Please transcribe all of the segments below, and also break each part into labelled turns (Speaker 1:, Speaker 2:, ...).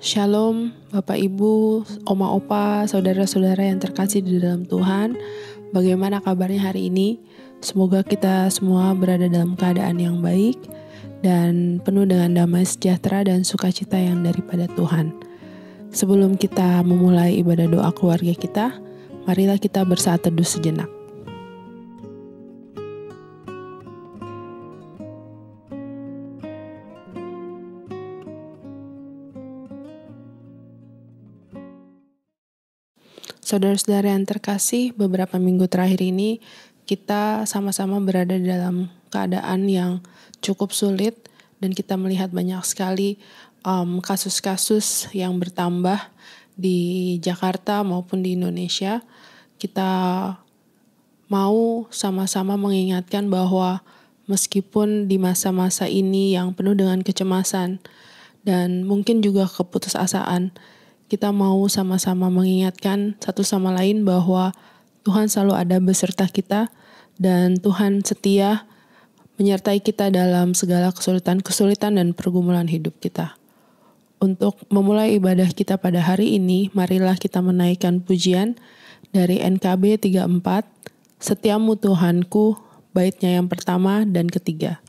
Speaker 1: Shalom, Bapak Ibu, Oma Opa, saudara-saudara yang terkasih di dalam Tuhan. Bagaimana kabarnya hari ini? Semoga kita semua berada dalam keadaan yang baik dan penuh dengan damai sejahtera dan sukacita yang daripada Tuhan. Sebelum kita memulai ibadah doa keluarga kita, marilah kita bersaat teduh sejenak. Saudara-saudara yang terkasih, beberapa minggu terakhir ini kita sama-sama berada dalam keadaan yang cukup sulit dan kita melihat banyak sekali kasus-kasus yang bertambah di Jakarta maupun di Indonesia. Kita mau sama-sama mengingatkan bahwa meskipun di masa-masa ini yang penuh dengan kecemasan dan mungkin juga keputusasaan, kita mau sama-sama mengingatkan satu sama lain bahwa Tuhan selalu ada beserta kita dan Tuhan setia menyertai kita dalam segala kesulitan-kesulitan dan pergumulan hidup kita. Untuk memulai ibadah kita pada hari ini, marilah kita menaikkan pujian dari NKB 34, Setiamu Tuhanku, baitnya yang pertama dan ketiga.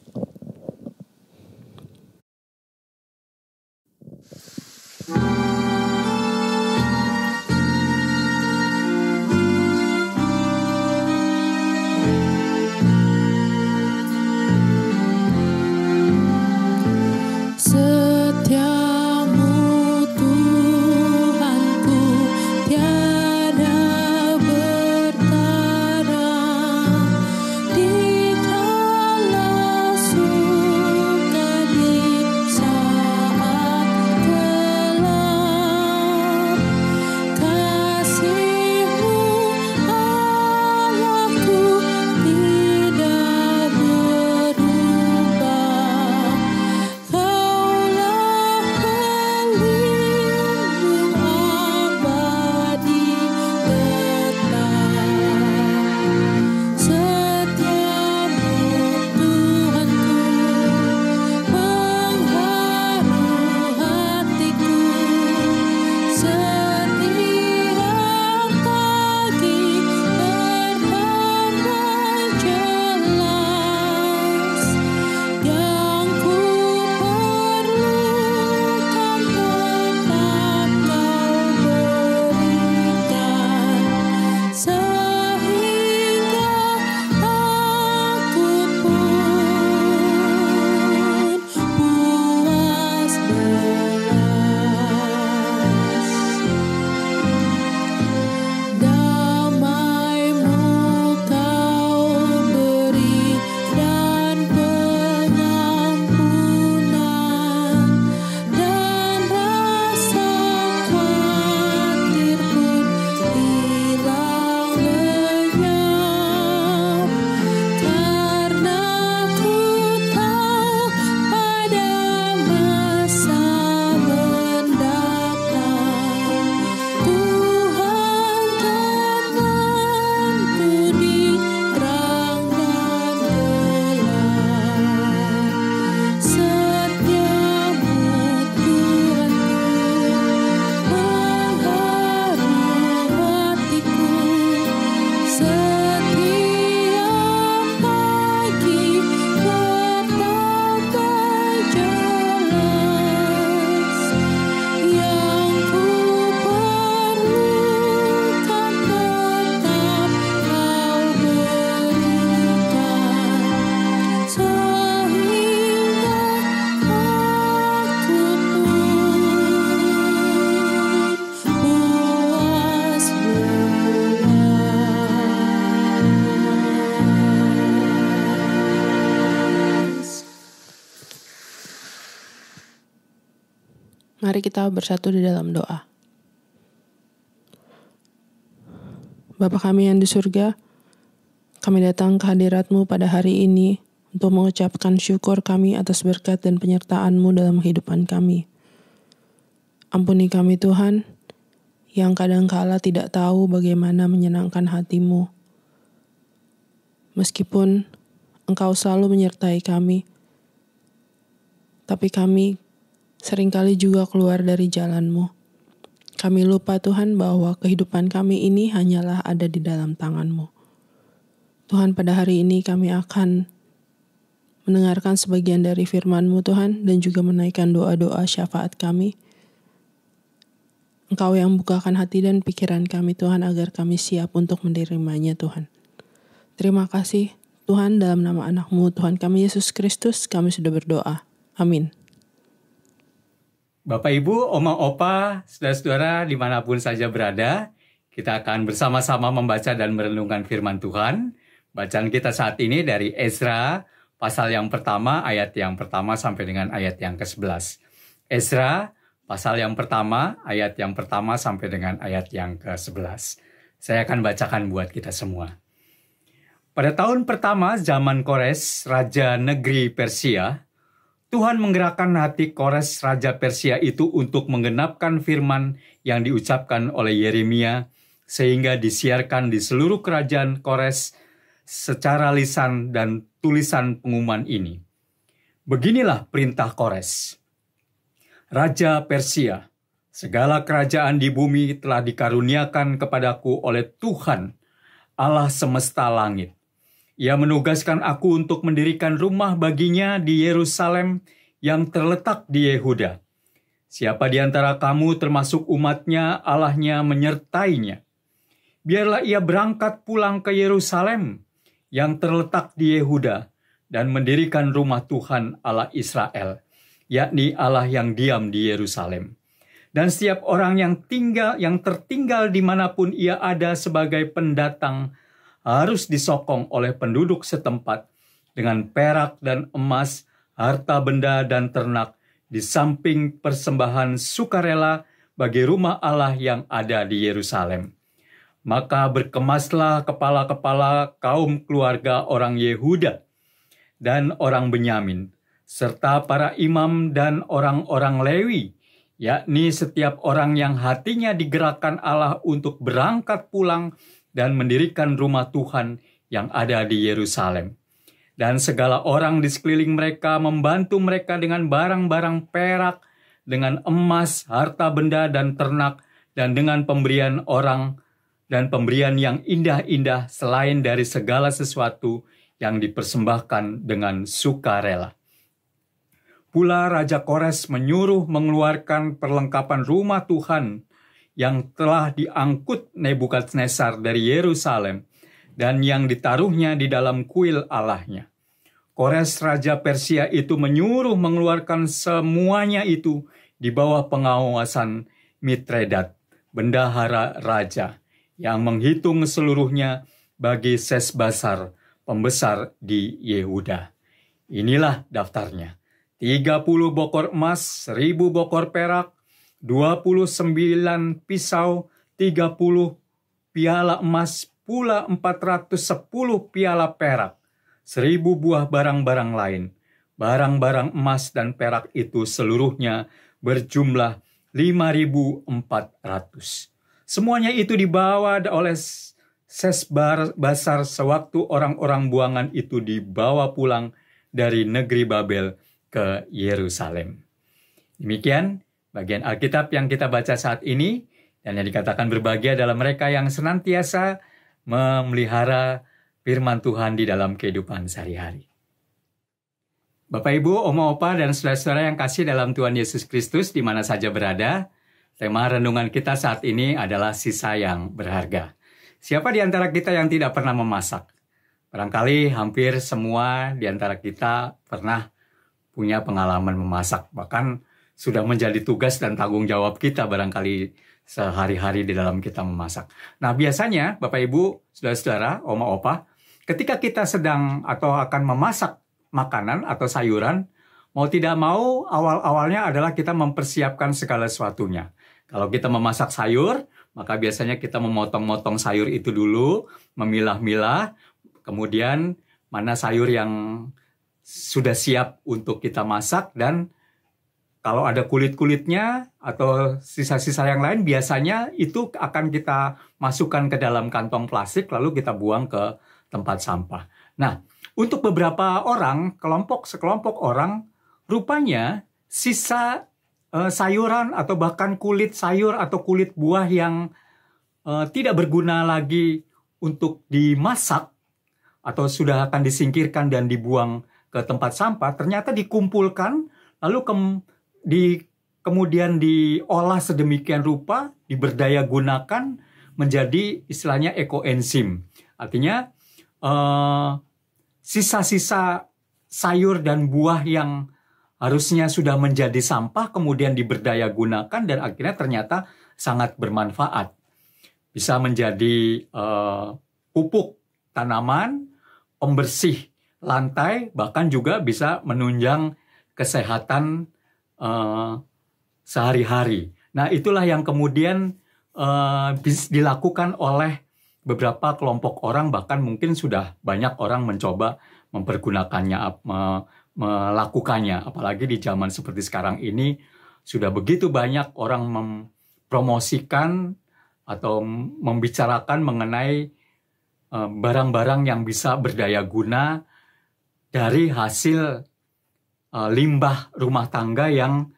Speaker 1: Mari kita bersatu di dalam doa. Bapa kami yang di surga, kami datang ke hadirat-Mu pada hari ini untuk mengucapkan syukur kami atas berkat dan penyertaan-Mu dalam kehidupan kami. Ampuni kami Tuhan, yang kadangkala tidak tahu bagaimana menyenangkan hati-Mu. Meskipun Engkau selalu menyertai kami, tapi kami seringkali juga keluar dari jalan-Mu. Kami lupa Tuhan bahwa kehidupan kami ini hanyalah ada di dalam tangan-Mu. Tuhan, pada hari ini kami akan mendengarkan sebagian dari firman-Mu Tuhan, dan juga menaikkan doa-doa syafaat kami. Engkau yang bukakan hati dan pikiran kami Tuhan, agar kami siap untuk menerimanya Tuhan. Terima kasih Tuhan, dalam nama anak-Mu Tuhan kami Yesus Kristus kami sudah berdoa. Amin.
Speaker 2: Bapak Ibu, Oma Opa, saudara-saudara dimanapun saja berada, kita akan bersama-sama membaca dan merenungkan firman Tuhan. Bacaan kita saat ini dari Ezra, pasal yang pertama, ayat yang pertama sampai dengan ayat yang ke-11. Ezra, pasal yang pertama, ayat yang pertama sampai dengan ayat yang ke-11. Saya akan bacakan buat kita semua. Pada tahun pertama zaman Kores, Raja Negeri Persia, Tuhan menggerakkan hati Kores Raja Persia itu untuk menggenapkan firman yang diucapkan oleh Yeremia, sehingga disiarkan di seluruh kerajaan Kores secara lisan dan tulisan pengumuman ini. Beginilah perintah Kores. Raja Persia, segala kerajaan di bumi telah dikaruniakan kepadaku oleh Tuhan, Allah semesta langit. Ia menugaskan aku untuk mendirikan rumah baginya di Yerusalem yang terletak di Yehuda. Siapa di antara kamu termasuk umatnya, Allahnya menyertainya. Biarlah ia berangkat pulang ke Yerusalem yang terletak di Yehuda dan mendirikan rumah Tuhan Allah Israel, yakni Allah yang diam di Yerusalem. Dan setiap orang yang tertinggal dimanapun ia ada sebagai pendatang, harus disokong oleh penduduk setempat dengan perak dan emas, harta benda dan ternak, di samping persembahan sukarela bagi rumah Allah yang ada di Yerusalem. Maka berkemaslah kepala-kepala kaum keluarga orang Yehuda dan orang Benyamin, serta para imam dan orang-orang Lewi, yakni setiap orang yang hatinya digerakkan Allah untuk berangkat pulang dan mendirikan rumah Tuhan yang ada di Yerusalem. Dan segala orang di sekeliling mereka membantu mereka dengan barang-barang perak, dengan emas, harta benda dan ternak, dan dengan pemberian orang dan pemberian yang indah-indah selain dari segala sesuatu yang dipersembahkan dengan sukarela. Pula Raja Kores menyuruh mengeluarkan perlengkapan rumah Tuhan yang telah diangkut Nebukadnezar dari Yerusalem dan yang ditaruhnya di dalam kuil Allahnya. Kores Raja Persia itu menyuruh mengeluarkan semuanya itu di bawah pengawasan Mitredat, bendahara raja, yang menghitung seluruhnya bagi Sesbasar, pembesar di Yehuda. Inilah daftarnya: 30 bokor emas, 1000 bokor perak, 29 pisau, 30 piala emas, pula 410 piala perak, 1000 buah barang-barang lain. Barang-barang emas dan perak itu seluruhnya berjumlah 5.400. Semuanya itu dibawa oleh Sesbasar sewaktu orang-orang buangan itu dibawa pulang dari negeri Babel ke Yerusalem. Demikian bagian Alkitab yang kita baca saat ini, dan yang dikatakan berbahagia adalah mereka yang senantiasa memelihara firman Tuhan di dalam kehidupan sehari-hari. Bapak, Ibu, Oma, Opa, dan saudara-saudara yang kasih dalam Tuhan Yesus Kristus di mana saja berada, tema renungan kita saat ini adalah sisa yang berharga. Siapa di antara kita yang tidak pernah memasak? Barangkali hampir semua di antara kita pernah punya pengalaman memasak, bahkan sudah menjadi tugas dan tanggung jawab kita barangkali sehari-hari di dalam kita memasak. Nah, biasanya Bapak Ibu, saudara-saudara, Oma Opa, ketika kita sedang atau akan memasak makanan atau sayuran, mau tidak mau awal-awalnya adalah kita mempersiapkan segala sesuatunya. Kalau kita memasak sayur, maka biasanya kita memotong-motong sayur itu dulu, memilah-milah, kemudian mana sayur yang sudah siap untuk kita masak, dan kalau ada kulit-kulitnya atau sisa-sisa yang lain, biasanya itu akan kita masukkan ke dalam kantong plastik, lalu kita buang ke tempat sampah. Nah, untuk beberapa orang, sekelompok orang, rupanya sisa sayuran atau bahkan kulit sayur atau kulit buah yang tidak berguna lagi untuk dimasak atau sudah akan disingkirkan dan dibuang ke tempat sampah, ternyata dikumpulkan lalu kemudian diolah sedemikian rupa, diberdaya gunakan menjadi istilahnya ekoenzim. Artinya sisa-sisa sayur dan buah yang harusnya sudah menjadi sampah kemudian diberdaya gunakan dan akhirnya ternyata sangat bermanfaat. Bisa menjadi pupuk tanaman, pembersih lantai, bahkan juga bisa menunjang kesehatan sehari-hari. Nah, itulah yang kemudian dilakukan oleh beberapa kelompok orang, bahkan mungkin sudah banyak orang mencoba mempergunakannya, melakukannya. Apalagi di zaman seperti sekarang ini, sudah begitu banyak orang mempromosikan atau membicarakan mengenai barang-barang yang bisa berdaya guna dari hasil limbah rumah tangga yang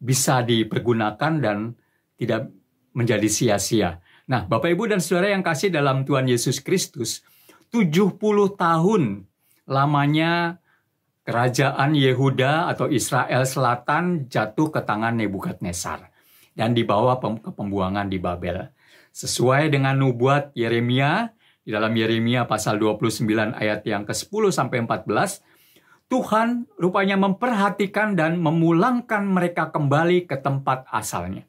Speaker 2: bisa dipergunakan dan tidak menjadi sia-sia. Nah, Bapak Ibu dan Saudara yang kasih dalam Tuhan Yesus Kristus, 70 tahun lamanya kerajaan Yehuda atau Israel Selatan jatuh ke tangan Nebukadnezar dan dibawa ke pembuangan di Babel. Sesuai dengan nubuat Yeremia, di dalam Yeremia pasal 29 ayat yang ke-10 sampai 14, Tuhan rupanya memperhatikan dan memulangkan mereka kembali ke tempat asalnya.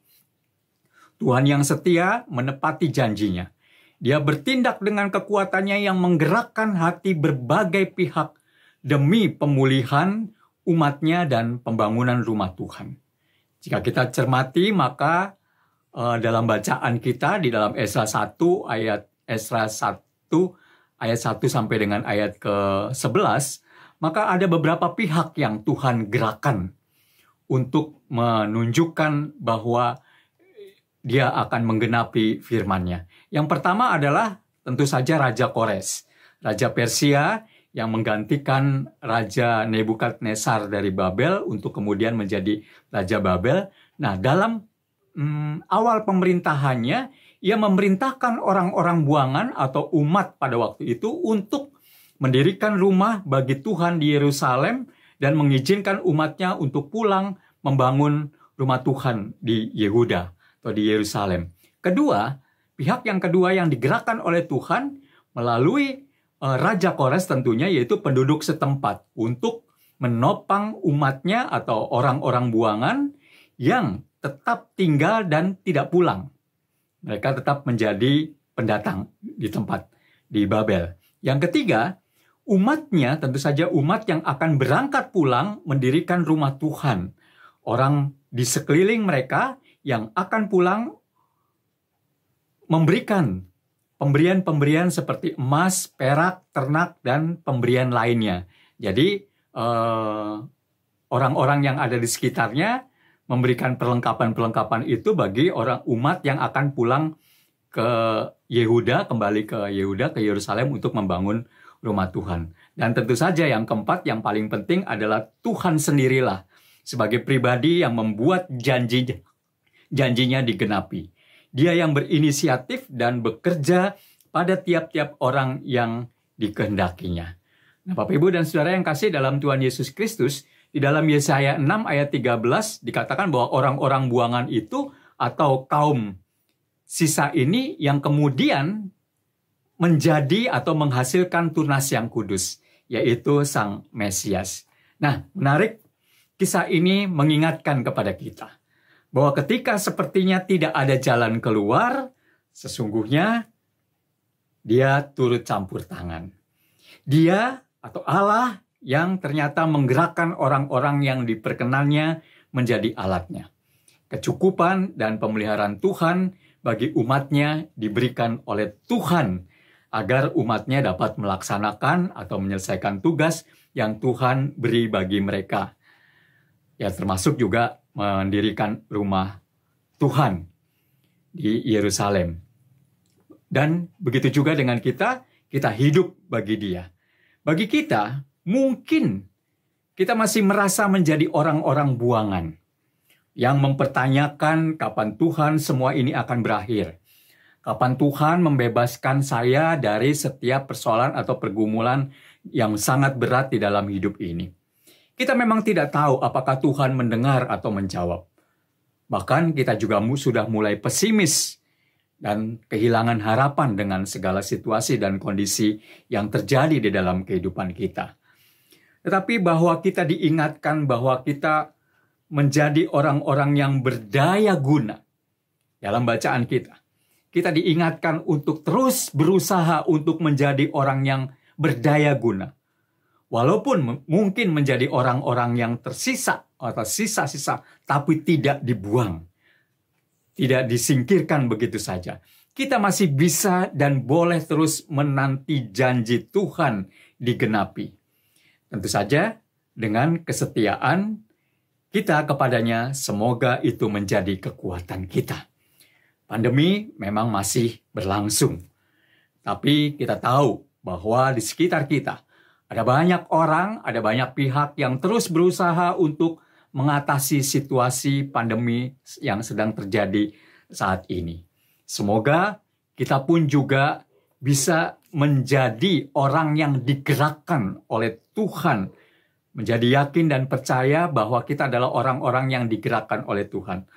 Speaker 2: Tuhan yang setia menepati janjinya. Dia bertindak dengan kekuatannya yang menggerakkan hati berbagai pihak demi pemulihan umatnya dan pembangunan rumah Tuhan. Jika kita cermati, maka dalam bacaan kita di dalam Esra 1 ayat 1 sampai dengan ayat ke-11, maka ada beberapa pihak yang Tuhan gerakan untuk menunjukkan bahwa Dia akan menggenapi firman-Nya. Yang pertama adalah tentu saja Raja Kores, Raja Persia yang menggantikan Raja Nebukadnezar dari Babel untuk kemudian menjadi Raja Babel. Nah, dalam awal pemerintahannya, ia memerintahkan orang-orang buangan atau umat pada waktu itu untuk mendirikan rumah bagi Tuhan di Yerusalem dan mengizinkan umatnya untuk pulang membangun rumah Tuhan di Yehuda atau di Yerusalem. Kedua, pihak yang kedua yang digerakkan oleh Tuhan melalui Raja Kores tentunya, yaitu penduduk setempat untuk menopang umatnya atau orang-orang buangan yang tetap tinggal dan tidak pulang. Mereka tetap menjadi pendatang di tempat di Babel. Yang ketiga, umatnya tentu saja umat yang akan berangkat pulang mendirikan rumah Tuhan. Orang di sekeliling mereka yang akan pulang memberikan pemberian-pemberian seperti emas, perak, ternak, dan pemberian lainnya. Jadi orang-orang yang ada di sekitarnya memberikan perlengkapan-perlengkapan itu bagi orang umat yang akan pulang ke Yehuda, kembali ke Yehuda, ke Yerusalem untuk membangun rumah Tuhan. Dan tentu saja yang keempat, yang paling penting adalah Tuhan sendirilah sebagai pribadi yang membuat janjinya digenapi. Dia yang berinisiatif dan bekerja pada tiap-tiap orang yang dikehendakinya. Nah, Bapak Ibu dan Saudara yang kasih dalam Tuhan Yesus Kristus, di dalam Yesaya 6 ayat 13 dikatakan bahwa orang-orang buangan itu atau kaum sisa ini yang kemudian menjadi atau menghasilkan tunas yang kudus, yaitu Sang Mesias. Nah, menarik, kisah ini mengingatkan kepada kita bahwa ketika sepertinya tidak ada jalan keluar, sesungguhnya Dia turut campur tangan. Dia atau Allah yang ternyata menggerakkan orang-orang yang diperkenannya menjadi alatnya. Kecukupan dan pemeliharaan Tuhan bagi umatnya diberikan oleh Tuhan agar umatnya dapat melaksanakan atau menyelesaikan tugas yang Tuhan beri bagi mereka. Ya, termasuk juga mendirikan rumah Tuhan di Yerusalem. Dan begitu juga dengan kita hidup bagi Dia. Bagi kita, mungkin Kita masih merasa menjadi orang-orang buangan yang mempertanyakan kapan Tuhan semua ini akan berakhir. Kapan Tuhan membebaskan saya dari setiap persoalan atau pergumulan yang sangat berat di dalam hidup ini. Kita memang tidak tahu apakah Tuhan mendengar atau menjawab. Bahkan kita juga sudah mulai pesimis dan kehilangan harapan dengan segala situasi dan kondisi yang terjadi di dalam kehidupan kita. Tetapi bahwa kita diingatkan bahwa kita menjadi orang-orang yang berdaya guna dalam bacaan kita. Kita diingatkan untuk terus berusaha untuk menjadi orang yang berdaya guna. Walaupun mungkin menjadi orang-orang yang tersisa atau sisa-sisa, tapi tidak dibuang. Tidak disingkirkan begitu saja. Kita masih bisa dan boleh terus menanti janji Tuhan digenapi. Tentu saja dengan kesetiaan kita kepadanya, semoga itu menjadi kekuatan kita. Pandemi memang masih berlangsung. Tapi kita tahu bahwa di sekitar kita ada banyak orang, ada banyak pihak yang terus berusaha untuk mengatasi situasi pandemi yang sedang terjadi saat ini. Semoga kita pun juga bisa menjadi orang yang digerakkan oleh Tuhan, menjadi yakin dan percaya bahwa kita adalah orang-orang yang digerakkan oleh Tuhan.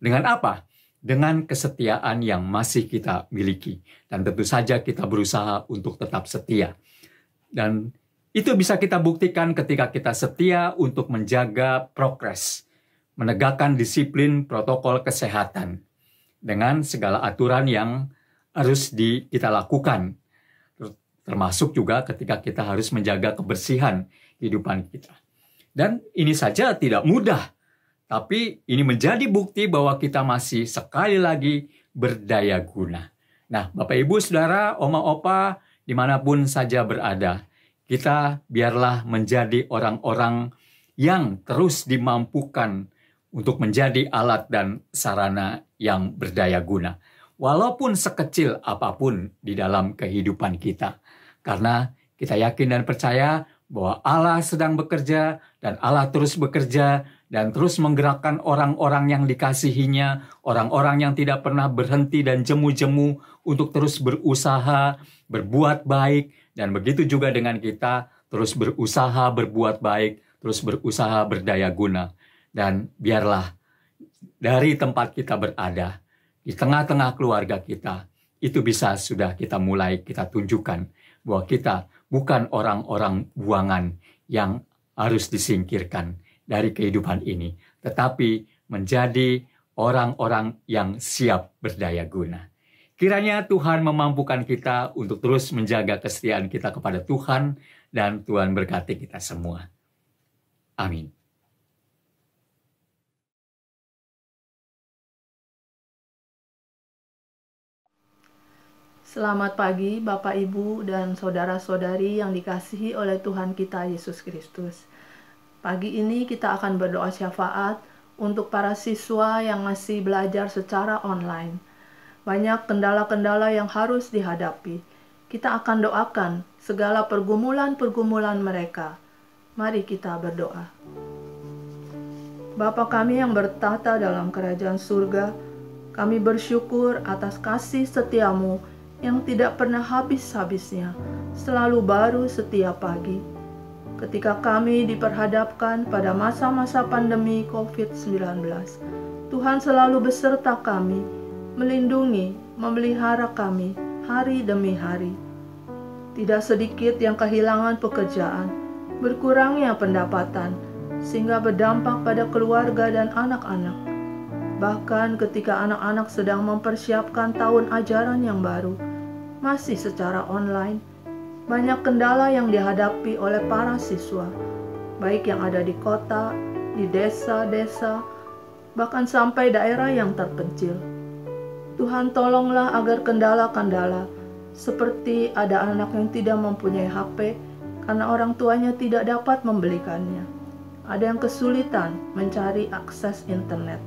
Speaker 2: Dengan apa? Dengan kesetiaan yang masih kita miliki. Dan tentu saja kita berusaha untuk tetap setia. Dan itu bisa kita buktikan ketika kita setia untuk menjaga progres, menegakkan disiplin protokol kesehatan, dengan segala aturan yang harus kita lakukan. Termasuk juga ketika kita harus menjaga kebersihan kehidupan kita. Dan ini saja tidak mudah. Tapi ini menjadi bukti bahwa kita masih sekali lagi berdaya guna. Nah, Bapak Ibu Saudara, Oma Opa, dimanapun saja berada, kita biarlah menjadi orang-orang yang terus dimampukan untuk menjadi alat dan sarana yang berdaya guna. Walaupun sekecil apapun di dalam kehidupan kita. Karena kita yakin dan percaya bahwa Allah sedang bekerja dan Allah terus bekerja dan terus menggerakkan orang-orang yang dikasihinya, orang-orang yang tidak pernah berhenti dan jemu-jemu untuk terus berusaha, berbuat baik, dan begitu juga dengan kita terus berusaha berbuat baik, terus berusaha berdaya guna. Dan biarlah dari tempat kita berada, di tengah-tengah keluarga kita, itu bisa sudah kita mulai kita tunjukkan bahwa kita bukan orang-orang buangan yang harus disingkirkan dari kehidupan ini, tetapi menjadi orang-orang yang siap berdaya guna. Kiranya Tuhan memampukan kita untuk terus menjaga kesetiaan kita kepada Tuhan, dan Tuhan berkati kita semua. Amin.
Speaker 3: Selamat pagi Bapak Ibu dan saudara-saudari yang dikasihi oleh Tuhan kita Yesus Kristus. Pagi ini kita akan berdoa syafaat untuk para siswa yang masih belajar secara online. Banyak kendala-kendala yang harus dihadapi. Kita akan doakan segala pergumulan-pergumulan mereka. Mari kita berdoa. Bapa kami yang bertata dalam kerajaan surga, kami bersyukur atas kasih setiamu yang tidak pernah habis-habisnya, selalu baru setiap pagi. Ketika kami diperhadapkan pada masa-masa pandemi COVID-19, Tuhan selalu beserta kami, melindungi, memelihara kami hari demi hari. Tidak sedikit yang kehilangan pekerjaan, berkurangnya pendapatan, sehingga berdampak pada keluarga dan anak-anak. Bahkan ketika anak-anak sedang mempersiapkan tahun ajaran yang baru, masih secara online, banyak kendala yang dihadapi oleh para siswa, baik yang ada di kota, di desa-desa, bahkan sampai daerah yang terpencil. Tuhan tolonglah agar kendala-kendala, seperti ada anak yang tidak mempunyai HP karena orang tuanya tidak dapat membelikannya. Ada yang kesulitan mencari akses internet.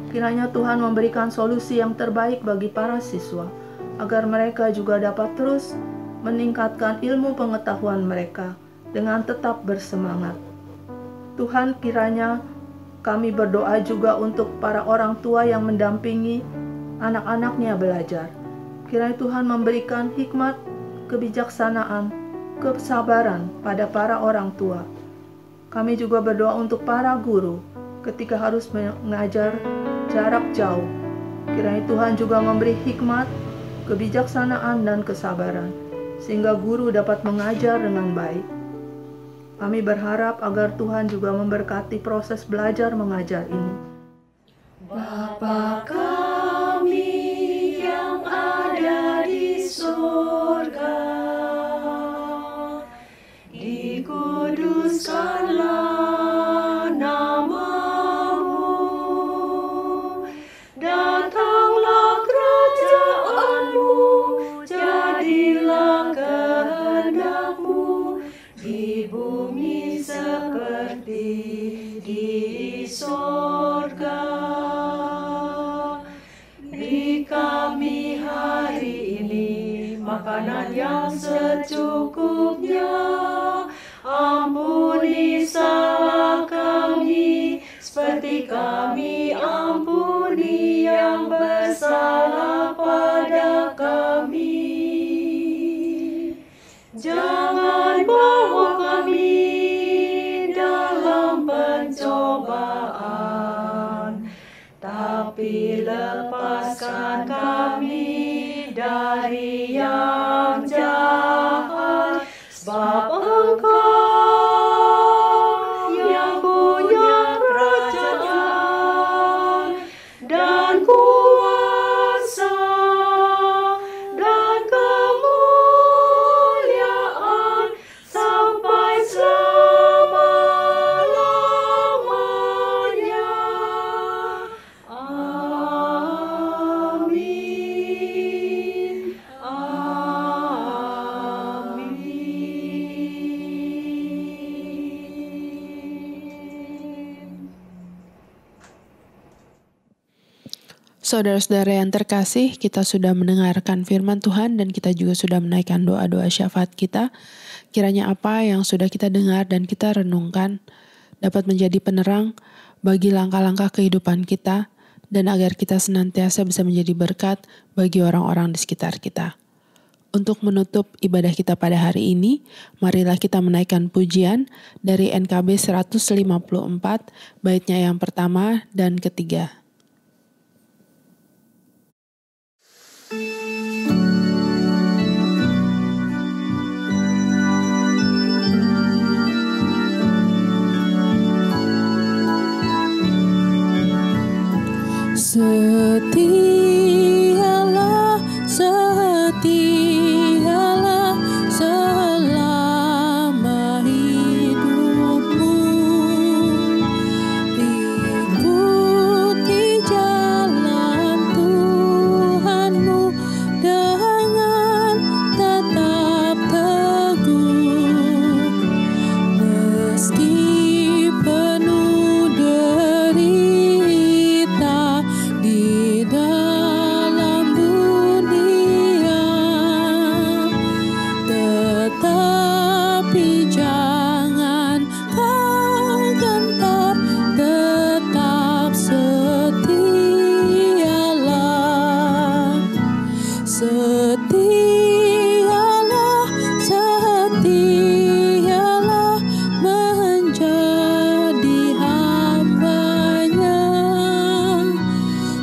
Speaker 3: Kiranya Tuhan memberikan solusi yang terbaik bagi para siswa, agar mereka juga dapat terus meningkatkan ilmu pengetahuan mereka dengan tetap bersemangat. Tuhan, kiranya kami berdoa juga untuk para orang tua yang mendampingi anak-anaknya belajar. Kiranya Tuhan memberikan hikmat, kebijaksanaan, kesabaran pada para orang tua. Kami juga berdoa untuk para guru ketika harus mengajar jarak jauh. Kiranya Tuhan juga memberi hikmat, kebijaksanaan, dan kesabaran, sehingga guru dapat mengajar dengan baik. Kami berharap agar Tuhan juga memberkati proses belajar mengajar ini.
Speaker 4: Bapa kami yang ada di surga, dikuduskanlah nama-Mu, datanglah kerajaan-Mu, jadilah kehendak-Mu di bumi seperti di sorga. Beri kami hari ini makanan yang secukupnya. Ampuni salah kami, seperti kami ampuni yang bersalah pada kami. Jangan bawa kami dalam pencobaan, tapi lepaskan kami dari yang jahat. Sebab Engkau yang punya kerajaan dan kuasa dan kemuliaan sampai selama-lamanya. Amin.
Speaker 1: Saudara-saudara yang terkasih, kita sudah mendengarkan firman Tuhan dan kita juga sudah menaikkan doa-doa syafaat kita. Kiranya apa yang sudah kita dengar dan kita renungkan dapat menjadi penerang bagi langkah-langkah kehidupan kita dan agar kita senantiasa bisa menjadi berkat bagi orang-orang di sekitar kita. Untuk menutup ibadah kita pada hari ini, marilah kita menaikkan pujian dari NKB 154, baitnya yang pertama dan ketiga.
Speaker 5: Setialah, setialah selama hidupmu. Ikuti jalan Tuhanmu dengan tetap teguh. Meski penuh derita di dalam dunia, tetapi jangan kau gentar, tetap setialah. Setialah, setialah menjadi hamba-Nya.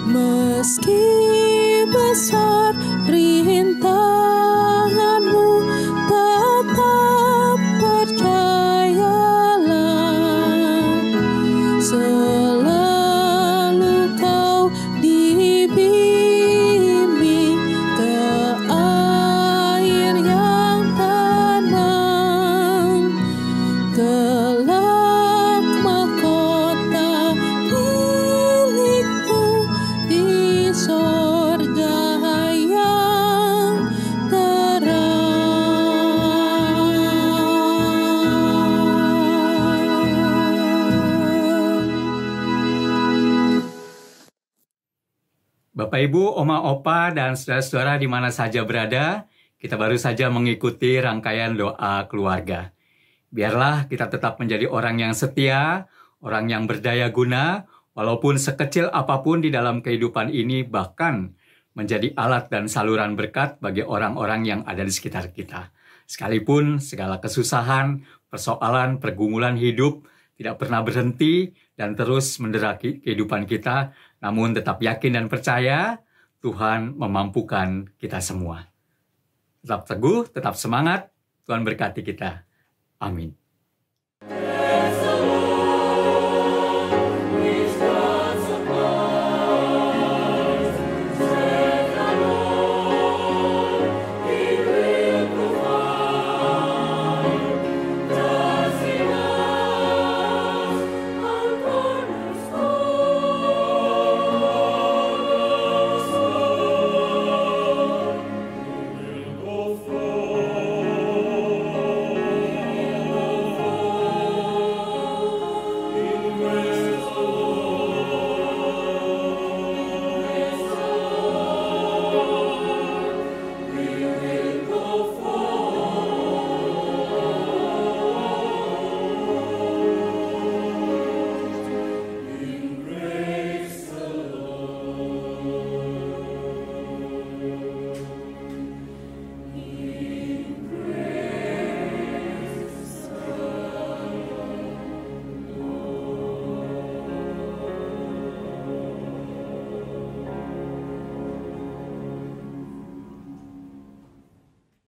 Speaker 5: Meski besar rintanganmu, tetap percayalah. Selalu kau dibimbing ke air yang tenang, kelak mahkota milikmu di sorga yang terang.
Speaker 2: Bapak Ibu, Oma Opa, dan saudara-saudara di mana saja berada, kita baru saja mengikuti rangkaian doa keluarga. Biarlah kita tetap menjadi orang yang setia, orang yang berdaya guna, walaupun sekecil apapun di dalam kehidupan ini, bahkan menjadi alat dan saluran berkat bagi orang-orang yang ada di sekitar kita. Sekalipun segala kesusahan, persoalan, pergumulan hidup tidak pernah berhenti dan terus mendera kehidupan kita, namun tetap yakin dan percaya Tuhan memampukan kita semua. Tetap teguh, tetap semangat, Tuhan berkati kita. Amin.